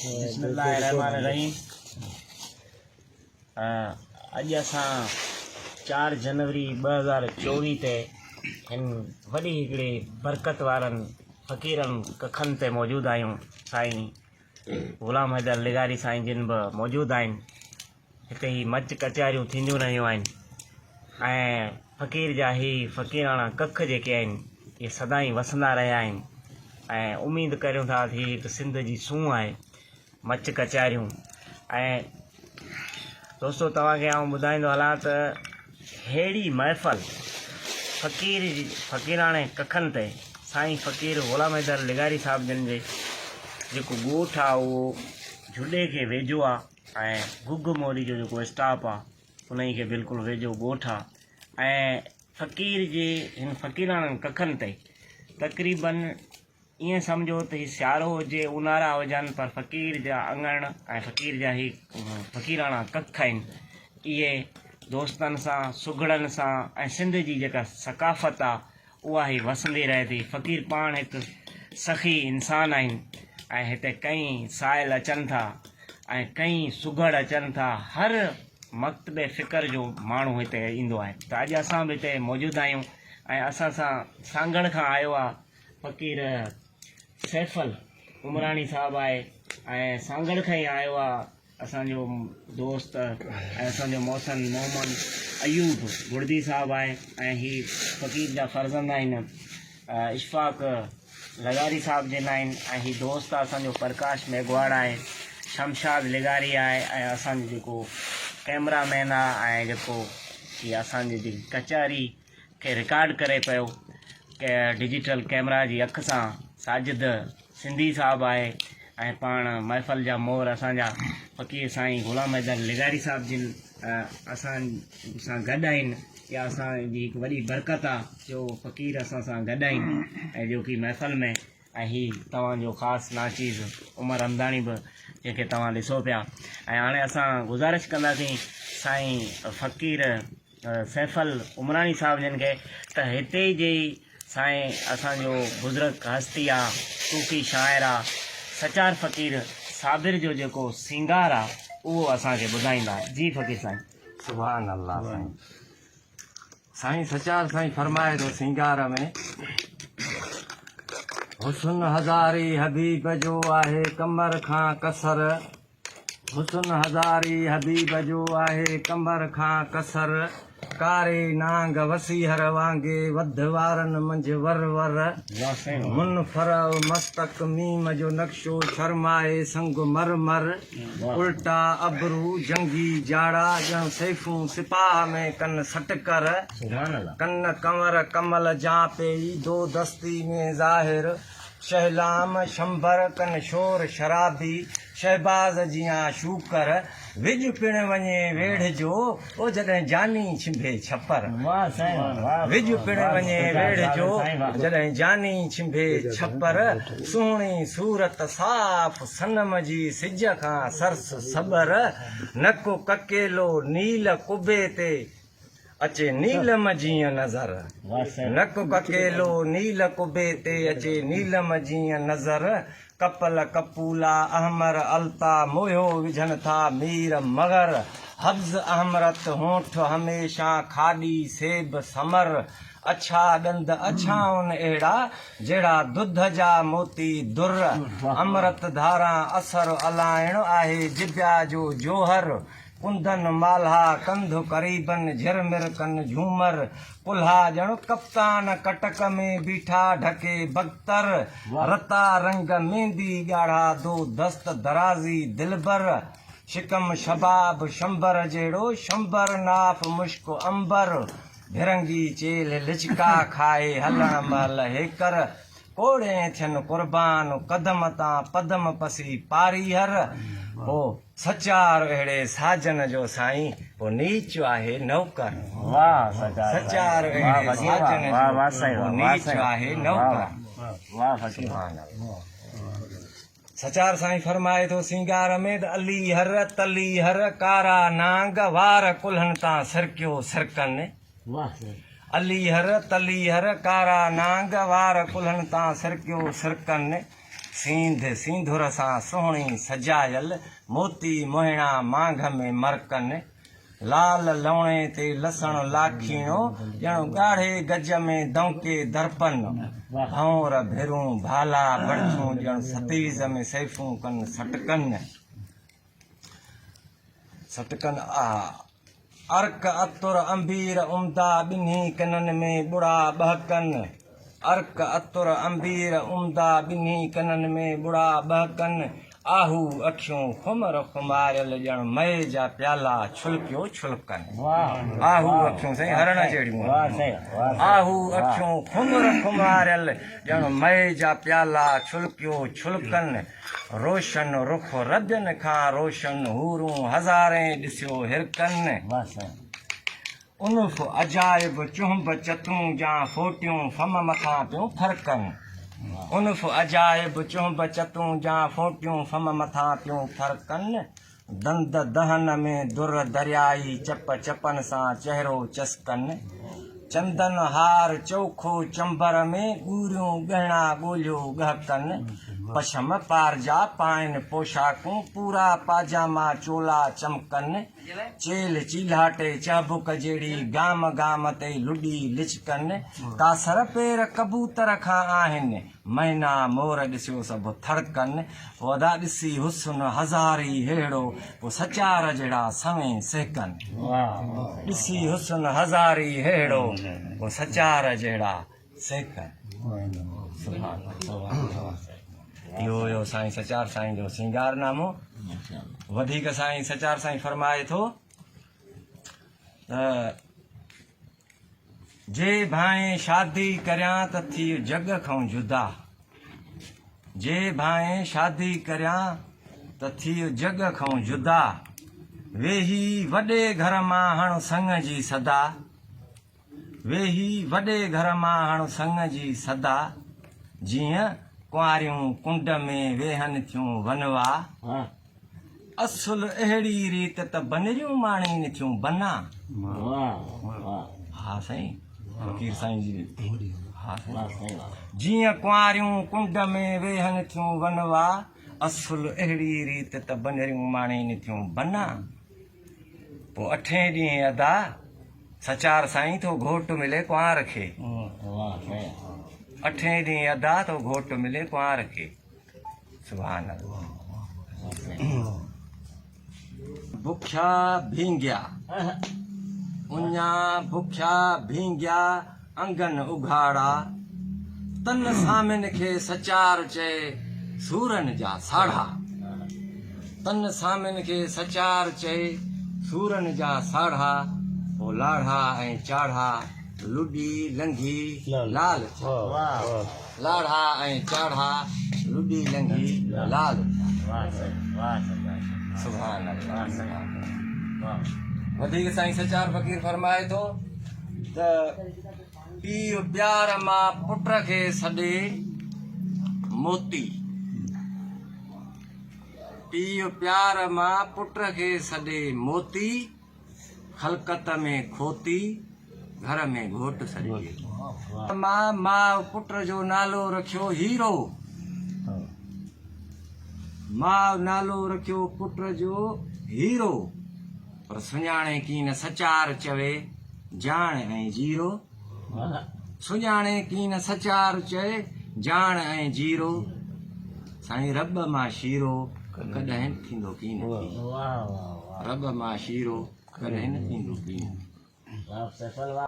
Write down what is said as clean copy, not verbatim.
बिस्मिल्लाहिर्रहमानिर्रहीम। अॼु असां 4 जनवरी 2024 ते हिन वॾी हिकिड़े बरकत वारनि फ़क़ीरनि कखनि ते मौजूदु आहियूं। साईं ग़ुलाम हैदर लिगारी साईं जिन बि मौजूदु आहिनि। हिते ही मच कचहरियूं थींदियूं रहियूं आहिनि ऐं फ़क़ीर जा ही फ़क़ीराणा कख जेके आहिनि इहे सदाईं वसंदा रहिया आहिनि ऐं उमेदु करियूं था ही हिकु सिंध जी सूंहुं आहे मच कचहरियूं। ऐं दोस्तो तव्हांखे आउं ॿुधाईंदो हलां त अहिड़ी महफ़ल फ़क़ीराणे कखनि ते साईं फ़क़ीर ग़ुलाम हैदर लिगारी साहिब जिन जे जेको ॻोठु आहे उहो झुॾे खे वेझो आहे ऐं गुग मोरी जो जेको स्टाफ आहे उन खे बिल्कुलु वेझो ॻोठु आहे ऐं फ़क़ीर जे हिन फ़क़ीराणनि कखनि ते तक़रीबन ईअं सम्झो त ही सियारो हुजे ऊन्हारा हुजनि पर फ़क़ीर जा अङण ऐं फ़क़ीर जा ही फ़क़ीराणा कख आहिनि इहे दोस्तनि सां सुघड़नि सां ऐं सिंध जी जेका सकाफ़त आहे उहा ई वसंदी रहे थी। फ़क़ीर पाण हिकु सखी इंसानु आहिनि ऐं हिते कई साहिल अचनि था ऐं कई सुघड़ अचनि था। हर मकतबे फ़िक्र जो माण्हू हिते ईंदो आहे। त अॼु असां बि हिते मौजूदु आहियूं ऐं असां सां सांगण खां आयो आहे फ़क़ीर सैफल उमरानी साहिबु आहे ऐं सांगड़ खां ई आयो आहे असांजो दोस्त ऐं असांजो मोहसिन मोहम्मद अयूब गुड़दी साहिबु आहे ऐं ही फ़क़ीर जा फ़र्ज़ंद आहिनि इशफ़ाक़ लिगारी साहिबु जिन आहिनि ऐं ही दोस्त आहे असांजो प्रकाश मेघवाड़ आहे, शमशाद लिगारी आहे ऐं असांजो जेको कैमरामैन आहे ऐं जेको हीअ असांजी जेकी कचहरी खे रिकॉर्ड करे पियो डिजिटल कैमरा जी अख सां साजिद सिंधी साहिबु आहे ऐं पाण महफ़ल जा मोर असांजा फ़क़ीर साईं ग़ुलाम हैदर लिगारी साहिबु जिन असां सां गॾु आहिनि। इहा असांजी हिकु वॾी बरकत आहे जो फ़क़ीर असां सां गॾु आहिनि ऐं जो की महफ़ल में ऐं हीअ तव्हांजो ख़ासि नाचीज़ उमर हमदानी बि जंहिंखे तव्हां ॾिसो पिया। ऐं हाणे असां गुज़ारिश कंदासीं साईं फ़क़ीर सैफल उमरानी साहिब जिन खे त हिते जी साईं असांजो बुज़ुर्ग हस्ती आहे सूफ़ी शाइर आहे सचार फ़क़ीर साबिर जो जेको सिंगार आहे उहो असांखे ॿुधाईंदा। जी फ़क़ीर साईं। सुभान अल्लाह। साईं सचार साईं फरमाए थो सिंगार में हुस्न हज़ारी हबीब जो आहे कमर खां कसर। हुस्न हज़ारी हबीब जो आहे कमर खां कसर। कारे नांग वसीहर वांगे वध वारनि मंझि वर वर। मुनफरव मस्तक मीम जो नक्शो शर्माए संग मर मर। उल्टा अबरू जंगी जाड़ा ॼण सैफूं सिपाह में कन सटकर। कन कंवर कमल जापे दो दस्ती में ज़ाहिर। शहलाम शंबर कन शोर शराबी शहबाज जियां शूकर। विज पिण वञे वेढ़ जो ओ जॾहिं जानी छिंभे छपर। विज पिण वञे वेढ़ जो जॾहिं जानी छिंभे छपर। सुहिणी सूरत साफ़ सनम जी सिज खां सरस सबर। नको ककेलो नील कुबे ते अचे नीलम जीअं नज़र। नक ककेलो नील कुबे ते अचे नीलम जीअं नज़र। कपल कपूला अहमर अलता मोयो विझनि था मीर मगर। हब्ज़ अहमरत होठ हमेशा खाॾी सेब समर। अछा ॾंद अछाउनि अहिड़ा जहिड़ा दुध जा मोती दुर। अमृत धारा असर अलाइण आहे जिब्या जो जोहर। कुंदन माल्हा कंध करीबन झिरमिर कन झूमर। पुल्हा ॼण कप्तान कटक में बीठा ढके बख्तर। रता रंग मेहंदी ॻाढ़ा दो दस्त दराज़ी दिलबर। शिकम शबाब शंबर जहिड़ो शंबर नाफ मुश्क अंबर। भिरंगी चेल लिचका खाए हलण महिल हेकर। कोड़े थियनि क़ुर्बान कदम तां पदम पसी पारीहर। हो सचार अहिड़े साजन जो साईं वो नीच आहे नौकर। वाह सचार अहिड़े साजन जो नीच आहे नौकर। वाह फ़क़ीर। सचार साईं फरमाए थो सिंगार में त अली हर तली हर कारा नांग वार कुल्हनि तां सरकियो सरकनि। अली हर तली हर कारा नांग वार कुल्हनि तां सरकियो सरकनि। सींध सींधुर सां सुहिणी सजायल मोती मोहिणा मांघ में मरकन लाल लवणे ते लसण लाखीणो ॼणु ॻाढ़े गज में दौंके दर्पन भौर भेरूं भाला बड़थूं ॼणु सतीज में सैफूं कन सटकन सटकन अर्क अतुर अंबीर उमदा ॿिन्ही कननि में बुड़ा बहकन अर्क अतुर अंबीर उमदा ॿिन्ही कननि में बुड़ा बहकन आहू अखियूं खुमर खुमारियल ॼण मए जा प्याला छुलकियो छुलकन आहू अखियूं साईं हरण जहिड़ियूं आहू अखियूं खुमर खुमारियल ॼण मए जा प्याला छुलकियो छुलकन रोशन रुख रदियुनि खां रोशन हूरूं हज़ारे ॾिसियो हिरकन उनुफ अजाइब चुंब चतूं जा फोटियूं फम मथां पियूं फरकनि उनुफ अजाइब चुंब चतूं जा फोटियूं फम मथां पियूं फरकनि दंद दहन में दुर दरियाई चप चपन सां चहिरो चस्कनि चंदन हार चौखो चंबर में ॻूरियूं गहना ॻोल्हियो गहकनि पशम पारजा पाइनि पोशाकूं पूरा पाजामा चोला चमकनि चेल चीलाटे चाबुक जहिड़ी गाम गाम ते लुॾी लिचकनि कासर पेर कबूतर खां आहिनि मैना मोर ॾिसियो सभु थड़कनि वॾा ॾिसी हुस्न हज़ारी हेड़ो पोइ सचार जहिड़ा सवें सेकनि ॾिसी हुस्न हज़ारी हेड़ो पोइ सचार जहिड़ा सेकनि इहो हुयो साईं सचार साईं जो सिंगारनामो वधीक साईं सचार साईं फरमाए थो त जे भाई शादी करियां त थी जग खां जुदा जे भाई शादी करियां त थी जग खां जुदा वेही वॾे घर मां हण संग जी सदा वेही वॾे घर मां हण संग जी सदा जीअं कुंवारियूं कुंड में वेहनि थियूं वनवा असुल अहिड़ी रीत त बनरियूं माणीनि थियूं बना हा साईं फ़कीर साईं जी हा जीअं कुंवारियूं कुंड में वेहनि थियूं वनवा असुल अहिड़ी रीत त बनरियूं माणीनि थियूं बना पोइ 8 ॾींहं अदा सचार साईं थो घोट मिले कुंवार खे 8 ॾींहं अदा तो घोट मिले कुंवार खे सुभान अल्लाह बुख्या भींगिया उञा बुख्या भींगिया अंगन उघाड़ा तन सामिन खे सचार चए सूरन जा साढ़ा तन सामिन खे सचार चए सूरन जा साढ़ा पोइ लाढ़ा ऐं चाढ़ा लुॾी लंघी लाल लाढ़ा ऐं चाढ़ा लुॾी लंघी लाल सुभान अल्लाह वधीक साईं सचार फ़कीर फरमाए थो त पीउ प्यार मां पुट खे सॾे मोती पीउ प्यार मां पुट खे सॾे मोती ख़लकत में खोती घर में घोट सॾे मां पुट जो नालो रखियो हीरो मां नालो रखियो पुट जो हीरो पर सुञाणे की न सचार चवे जान ऐं जीरो सुञाणे की न सचार चए जान ऐं जीरो साईं रब मां शीरो कॾहिं थींदो की न रब मां शीरो कॾहिं न थींदो की न